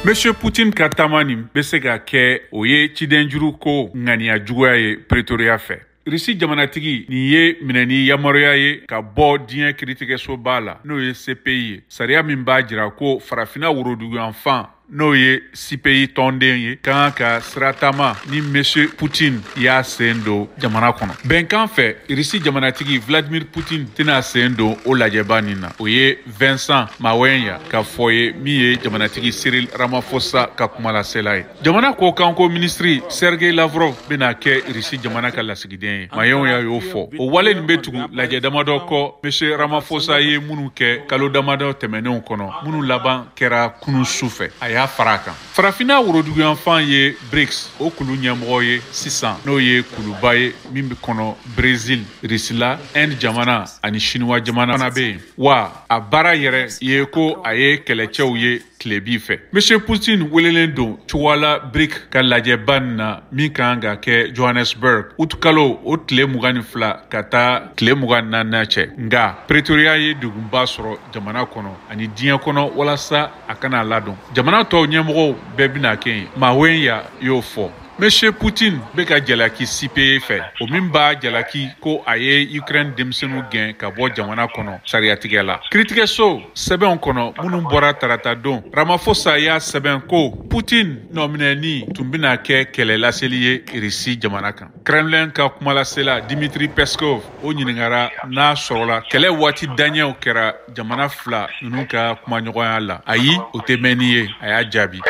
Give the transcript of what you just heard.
Monsieur Poutine ka tamanin bɛ se ka kɛ o ye cidenjuru ko ŋaniya juguya ye Pretoria fɛ. Risi jamanatigi nin ye minɛni yamaruya ye ka bɔ diɲɛ kiiritigɛsoba la n'o ye CPI ye. Sariya min b'a jira ko farafina woroduguyanfan n'o ye CPI tɔnden ye kan ka siratama ni Monsieur Poutine y'a sen don jamana kɔnɔ. Bɛnkan fɛ Risi jamanatigi Vladimir Poutine tɛna sen don o lajɛba nin na. O ye Vincent Mawenya ka fɔ ye min ye jamanatigi Cyril Ramaphosa ka kumalasela ye. Jamana kɔkanko ministri Sergei Lavrov bɛna kɛ Risi jamana ka lasigiden ye. Mawenya y'o fɔ. O wale nin bɛ tugu lajɛ damadɔ kɔ Monsieur Ramaphosa ye minnu kɛ kalo damadɔ tɛmɛnenw kɔnɔ minnu laban kɛra kunun sufɛ. A y'a fara kan. Farafina woroduguyanfan ye BRICS o kulu ɲɛmɔgɔ ye sisan n'o ye kuluba ye min bɛ kɔnɔ Brésil, Risila, Inde jamana ani Chinois jamana fana bɛ yen. Wa a baara yɛrɛ ye ko a ye kɛlɛcɛw ye tilebi fɛ. Monsieur Poutine welelen don cogoyala BRICS ka lajɛba nin na min kan ka kɛ Johannesburg utukalo o tile 22 ka taa tile 24 cɛ. Nga Pretoria ye degunba sɔrɔ jamana kɔnɔ ani diɲɛ kɔnɔ walasa a kana ladon. Jamana tɔw ɲɛmɔgɔw bɛɛ bɛna kɛ yen. Mawenya y'o fɔ. Monsieur Poutine bɛ ka jalaki CPI fɛ. O min b'a jalaki ko a ye Ukraine denmisɛnninw gɛn ka bɔ jamana kɔnɔ sariyatigɛ la. Kiiritigɛso sɛbɛnw kɔnɔ minnu bɔra tarata don Ramaphosa y'a sɛbɛn ko Poutine nɔminɛni tun bɛna kɛ kɛlɛ laseli ye Risi jamana kan. Kremlin ka kumalasela Dmitry Peskov o ɲininkara n'a sɔrɔla kɛlɛ waati daɲɛw kɛra jamana fila ninnu ka kumaɲɔgɔnya la. Ayi, o tɛ mɛnni ye, a y'a jaabi.